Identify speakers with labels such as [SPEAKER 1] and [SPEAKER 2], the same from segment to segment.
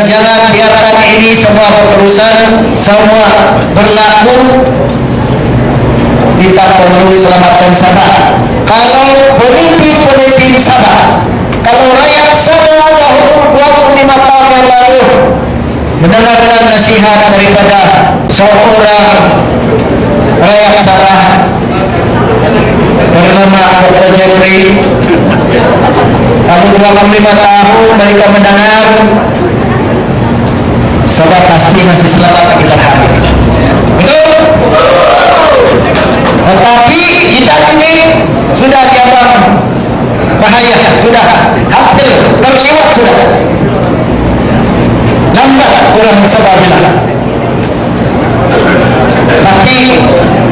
[SPEAKER 1] Jangan biarkan ini semua berurusan, semua berlaku. Kita perlu selamatkan Sabah. Kalau pemimpin Sabah, kalau rakyat Sabah dahulu 25 tahun yang lalu mendengarkan nasihat daripada seorang rakyat Sabah bernama Dr. Jeffrey, lalu 25 tahun mereka mendengar, Sabah pasti masih selamat bagi hari. Betul? Tetapi kita ini sudah jabang bahaya, sudah hampir terlewat, sudah lambat orang Sabah bilang. Tapi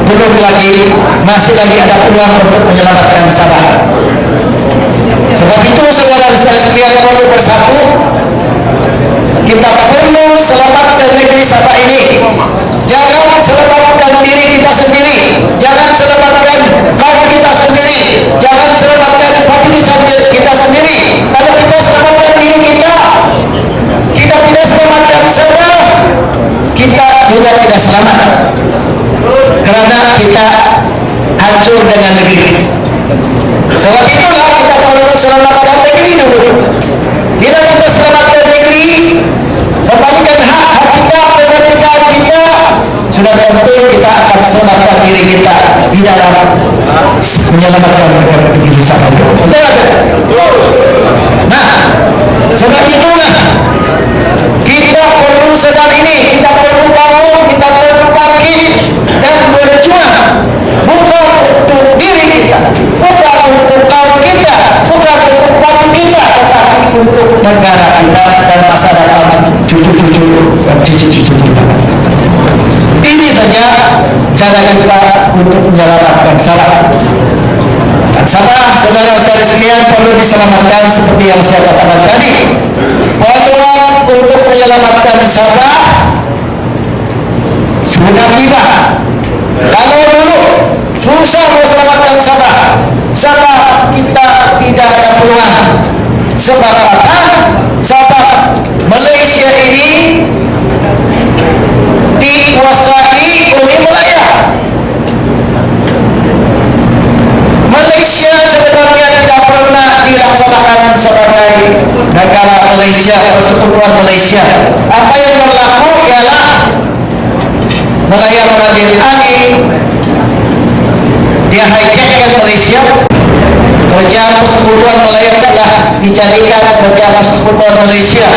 [SPEAKER 1] belum lagi, masih lagi ada peluang untuk menyelamatkan Sabah. Sebab itu saudara-saudara sekalian perlu bersatu. Kita perlu selamatkan negeri Sabah ini. Jangan selamatkan diri kita sendiri, jangan selamatkan kaum kita sendiri, jangan selamatkan parti kita sendiri. Kalau kita selamatkan diri kita, kita tidak selamatkan Sabah, kita juga tidak selamat, karena kita hancur dengan negeri. Sebab itulah kita perlu selamatkan negeri dulu. Bila kita selamatkan negeri, kembalikan hak kita, kemerdekaan kita, sudah tentu kita akan selamatkan diri kita di dalam menyelamatkan negeri Sabah. Betul tak? Nah, sebab itulah kita perlu sedang ini, kita perlu bangun, kita perlu bangkit dan berjuang, bukan untuk diri kita, bukan untuk kaum kita, bukan untuk parti kita, tetapi untuk negara kita dan masa depan cucu-cucu dan cucu-cucu kita. Ini saja cara kita untuk menyelamatkan Sabah. Sabah, saudara-saudara sekalian, perlu diselamatkan seperti yang saya katakan tadi. Peluang untuk menyelamatkan Sabah sudah tiba. Kalau dulu susah menyelamatkan Sabah, Sabah kita tidak ada peluang. Sebab apa? Sabah Malaysia ini dikuasai oleh Malaya. Malaysia sebenarnya tidak pernah dilaksanakan sebagai negara Malaysia, persekutuan Malaysia. Apa yang berlaku ialah Malaya mengambil alih, dia hijackkan Malaysia. Kerajaan persekutuan Malaya telah dijadikan kerajaan persekutuan Malaysia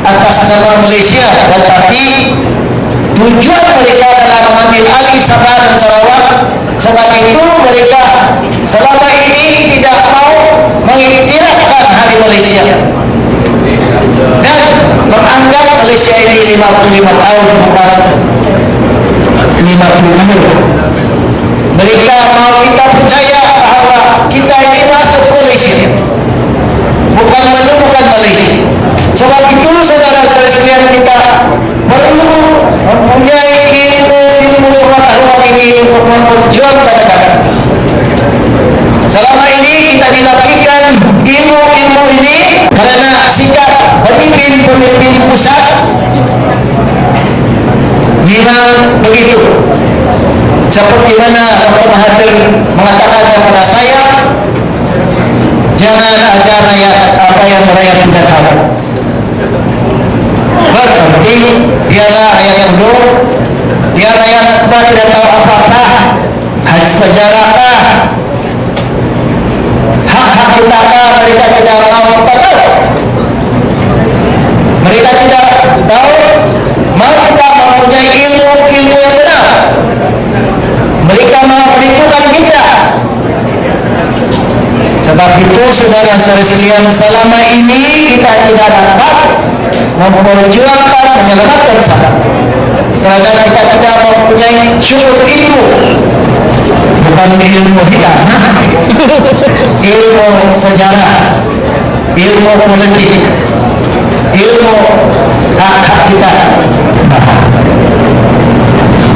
[SPEAKER 1] atas nama Malaysia, tetapi tujuan mereka adalah mengambil alih Sabah dan Sarawak. Sebab itu mereka selama ini tidak mau mengiktirafkan hari Malaysia dan menganggap Malaysia ini 55 tahun bukan 50 tahun. Mereka mau kita percaya bahawa kita ini masuk Malaysia, bukan menemukan Malaysia. Sebab itu saudara-saudara sekalian, kita perlu mempunyai ilmu pengetahuan ini untuk memperjuangkan negara. Selama ini kita dinafikan ilmu ini karena sikap pemimpin-pemimpin pusat memang begitu. Seperti mana Dr. Mahathir mengatakan kepada saya, jangan ajar rakyat apa yang rakyat tidak tahu. Berarti biarlah rakyat yang dulu, biar rakyat semua tidak tahu apa-apa, sejarah hak-hak kita mereka tidak mau kita tahu. Mereka tidak tahu, mau kita mempunyai ilmu yang benar. Mereka mau menipukan kita. Sebab itu saudara-saudara sekalian, selama ini kita tidak dapat memperjuangkan menyelamatkan Sabah karena kita tidak mempunyai sumber ilmu, bukan ilmu hitam, ilmu sejarah, ilmu politik, ilmu hak-hak kita.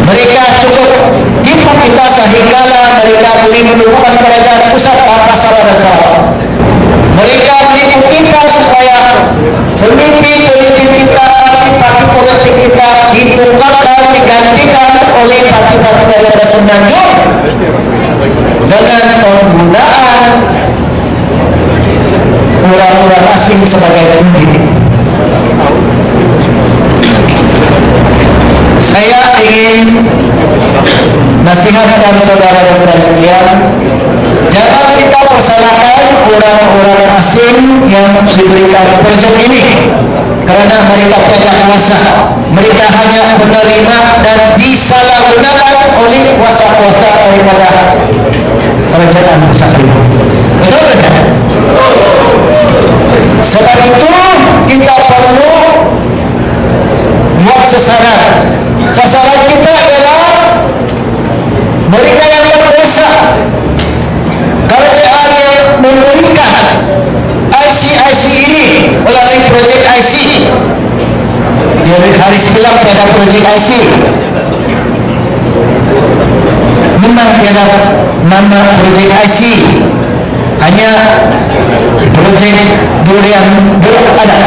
[SPEAKER 1] Mereka cukup tipu kita hinggalah mereka boleh menubuhkan kerajaan pusat tanpa Sabah dan Sarawak. Mereka menipu kita supaya pemimpin-pemimpin kita, parti politik kita ditukarkan, digantikan oleh parti-parti daripada Semenanjung dengan penggunaan orang-orang asing sebagai pemimpin. Saya ingin nasihatkan saudara dan saudara sekalian, jangan kita persalahkan orang-orang asing yang diberikan proyek ini, karena mereka tidak kuasa, mereka hanya menerima dan disalahgunakan oleh kuasa-kuasa daripada kerajaan pusat ini. Betul tidak? Sebab itu kita perlu buat sasaran. Sasaran kita adalah mereka yang berkuasa, kerajaan yang memberikan IC ini melalui projek IC. Jadi hari silam tiada projek IC, memang tiada nama projek IC, hanya projek durian belum ada.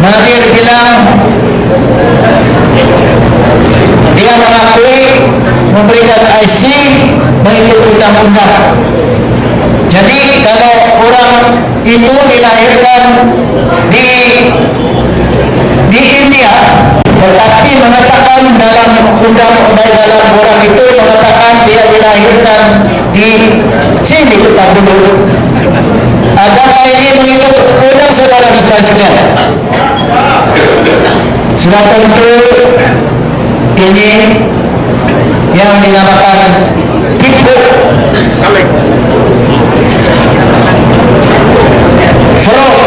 [SPEAKER 1] Mahathir bilang dia mengakui memberikan IC mengikut undang-undang. Jadi kalau orang itu dilahirkan di India, tetapi mengatakan dalam undang-undang dalam orang itu mengatakan dia dilahirkan di sini kita dulu. Agama ini mengikut undang saudara sekalian. Sudah tentu ini yang dinamakan tipu, fraud,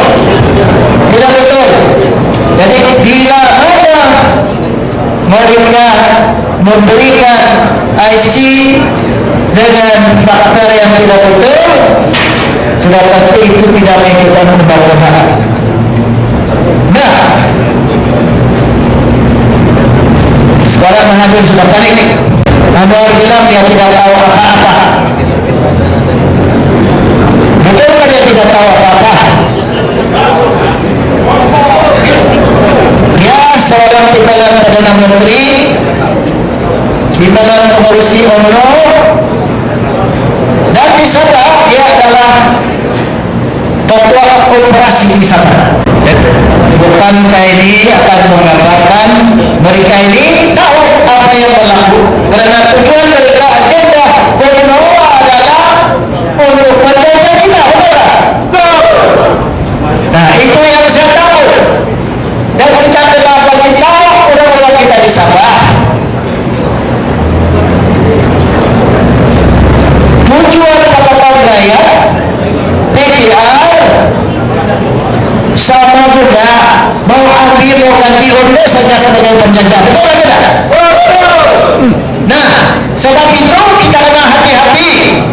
[SPEAKER 1] tidak betul. Jadi bila ada mereka memberikan IC dengan faktor yang tidak betul, sudah tentu itu tidak mengikuti undang-undang. Nah, sekarang Mahathir sudah panik. Anwar bilang dia tidak tahu apa-apa. Betul dia tidak tahu apa-apa? Dia seorang kepala Perdana Menteri, kepala pengurusi UMNO, dan di sana dia adalah ketua operasi di sana. Bukankah ini akan menggambarkan mereka ini tahu apa yang berlaku, karena tujuan mereka agenda UMNO adalah untuk menjajah kita, betul? Nah, itu yang saya tahu, dan kita telah bagi tahu orang-orang kita di Sabah. Tujuan Pakatan Raya TGR sama juga mau ambil ganti UMNO saja sebagai penjajah, betul tidak? Nah, sebab itu kita kena hati-hati,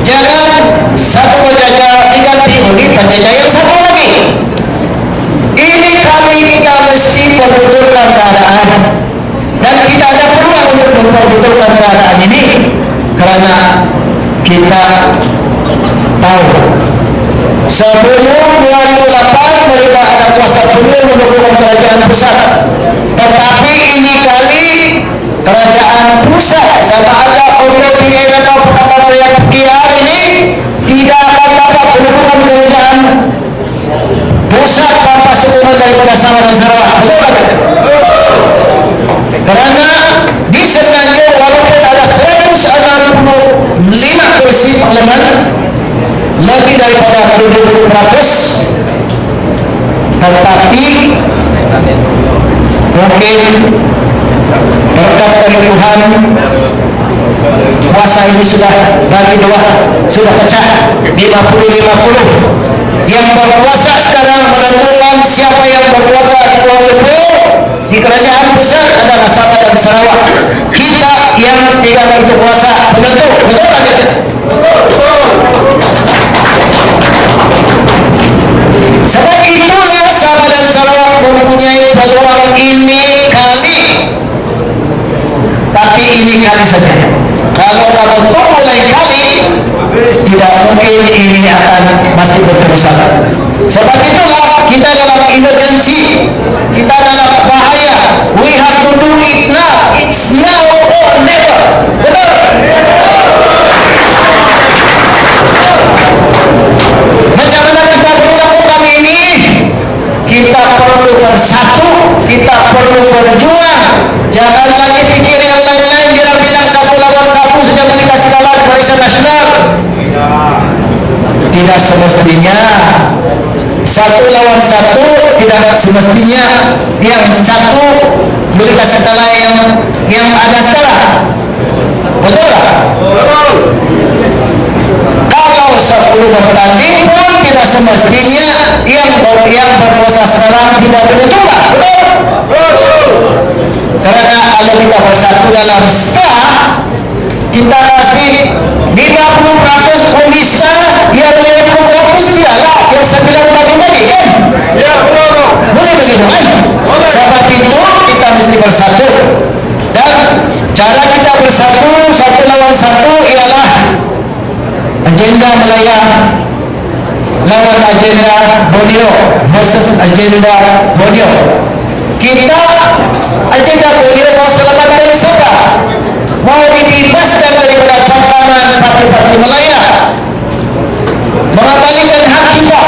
[SPEAKER 1] jangan satu penjajah diganti oleh penjajah yang satu lagi. Ini kita mesti membetulkan keadaan, dan kita ada peluang untuk membetulkan keadaan ini, karena kita tahu sebelum 2008 mereka ada kuasa penuh mendukung kerajaan pusat, tetapi ini kali kerajaan pusat sama ada OPPN atau Pakatan Raya PR ini tidak akan dapat mendukung kerajaan pusat tanpa sokongan daripada Sabah dan Sarawak, betul tak? Karena di Semenanjung walaupun ada 165 kursi parlimen, lebih daripada 70%, tetapi mungkin berkat dari Tuhan kuasa ini sudah bagi dua, sudah pecah 50-50. Yang berkuasa sekarang menentukan siapa yang berkuasa di Kuala Lumpur di kerajaan pusat adalah Sabah dan Sarawak. Kita yang tidak begitu kuasa penentu, betul tak? Sebab itulah Sabah dan Sarawak mempunyai peluang ini kali ini kali saja. Kalau kamu mulai kali, tidak mungkin ini akan masih berterusan. Sebab itulah kita dalam emergency, kita dalam bahaya. We have to do it now. It's now or never. Betul? Macam mana kita berlakukan ini? Kita perlu bersatu, kita perlu berjuang. Jangan lagi pikir yang lain-lain, bilang-bilang satu lawan satu saja boleh kasih kalah Barisan Nasional. Tidak semestinya satu lawan satu, tidak semestinya yang satu boleh kasih kalah yang ada sekarang. Betul tak? Kalau 10 bertanding pun tidak semestinya yang berkuasa sekarang tidak boleh juga. Betul? Karena kalau kita bersatu dalam sah, kita kasih 50% komisa, yang 50% dialah yang 9 bagi-bagi kan? Boleh begitu kan? Sebab itu kita mesti bersatu. Dan cara kita bersatu satu lawan satu ialah agenda Melaya lawan agenda Borneo versus agenda Borneo. Kita agenda Borneo mau selamatkan siapa? Mau dibebaskan daripada cangkaman parti-parti Melaya, mengembalikan hak kita.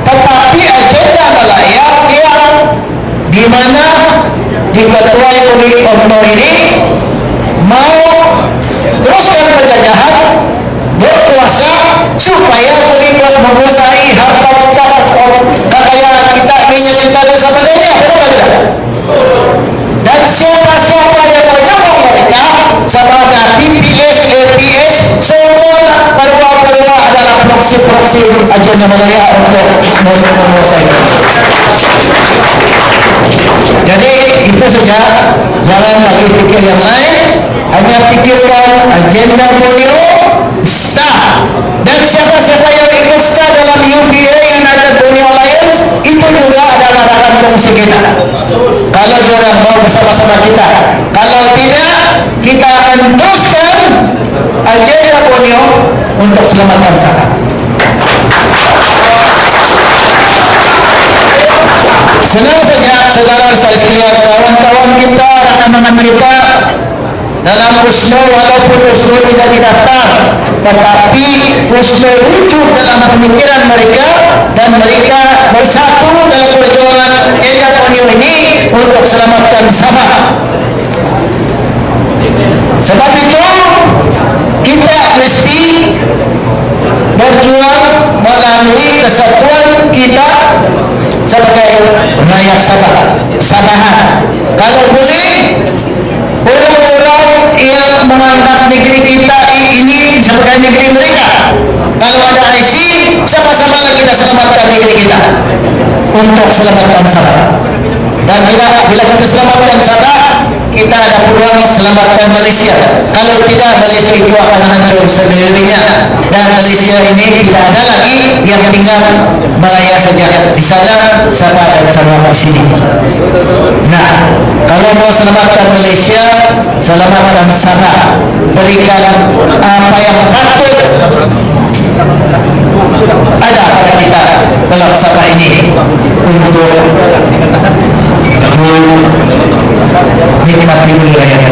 [SPEAKER 1] Tetapi agenda Melaya yang di mana diketuai oleh UMNO ini mau teruskan penjajahan, berkuasa supaya terlibat menguasai harta kita, kekayaan kita, minyak kita dan sebagainya. Dan siapa-siapa yang menyokong mereka, sama ada PPS, LPS, semua perwa-perwa adalah proksi-proksi agenda Melaya untuk menguasai. Jadi itu saja, jangan lagi pikir yang lain, hanya pikirkan agenda Borneo sah. Dan siapa-siapa yang ikut sah dalam UBA United Borneo Alliance itu juga adalah rakan kongsi kita. Kalau dia mau bersama-sama kita, kalau tidak, kita akan teruskan agenda Borneo untuk selamatkan bangsa. Senang saja saudara sekalian, kawan-kawan kita, rekan-rekan kita dalam USNO, walaupun USNO tidak didaftar, tetapi USNO wujud dalam pemikiran mereka dan mereka bersatu dalam perjuangan agenda Borneo ini untuk selamatkan Sabah. Sebab itu kita mesti berjuang melalui kesatuan kita sebagai rakyat Sabah, Sabahan. Kalau boleh, orang-orang yang menganggap negeri kita ini sebagai negeri mereka, kalau ada IC, sama-sama kita selamatkan negeri kita untuk selamatkan Sabah. Dan bila kita selamatkan Sabah, kita ada peluang selamatkan Malaysia. Kalau tidak, Malaysia itu akan hancur sendirinya. Dan Malaysia ini tidak ada lagi, yang tinggal Melaya saja. Di sana Sabah dan Sarawak di sini. Nah, kalau mau selamatkan Malaysia, selamatkan Sabah. Berikan apa yang patut ada pada kita dalam Sabah ini untuk nikmati wilayah.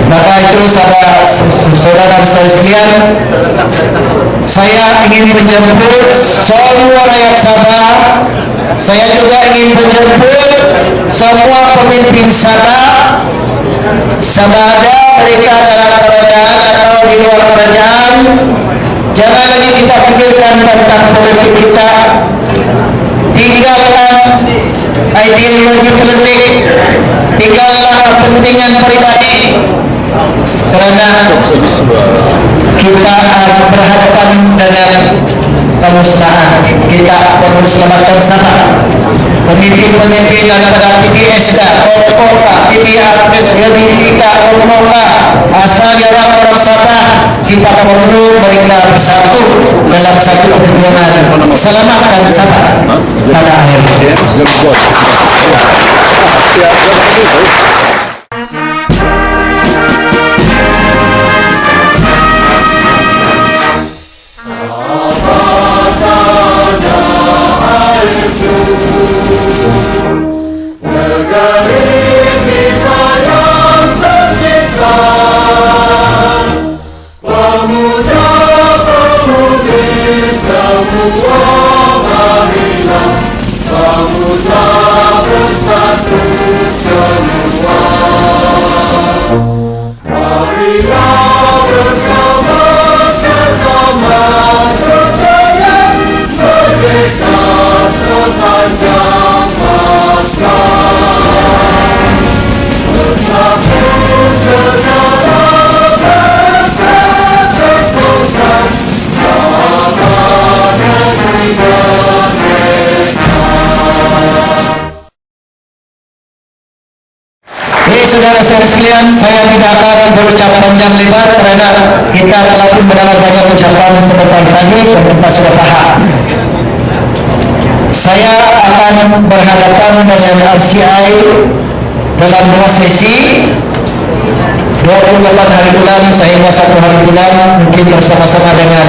[SPEAKER 1] Maka itu saudara sekalian, saya ingin menjemput semua rakyat Sabah. Saya juga ingin menjemput semua pemimpin Sabah, sama ada mereka dalam kerajaan atau di luar kerajaan. Jangan lagi kita pikirkan tentang politik kita, tinggalkan ideologi politik, tinggalkan kepentingan pribadi, karena kita berhadapan dengan kemusnahan. Kita perlu selamatkan Sabah. Pemimpin-pemimpin daripada TBS, OPOK, TBR, SLBK, OPOK, asal dalam orang Sabah, kita perlu mereka bersatu dalam satu perjuangan selamatkan Sabah pada akhirnya. saudara-saudara sekalian, saya tidak akan berucap panjang lebar karena kita telah pun mendengar banyak ucapan sebentar tadi dan kita sudah paham. Saya akan berhadapan dengan RCI dalam 2 sesi, 28 hari bulan sehingga 1 hari bulan, mungkin bersama-sama dengan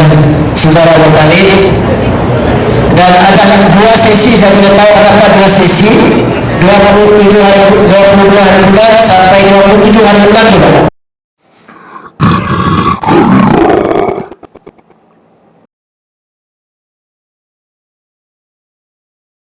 [SPEAKER 1] saudara Watalib. Dan ada 2 sesi, saya tidak tahu apakah 2 sesi, 22 hari bulan sampai 27 hari bulan juga.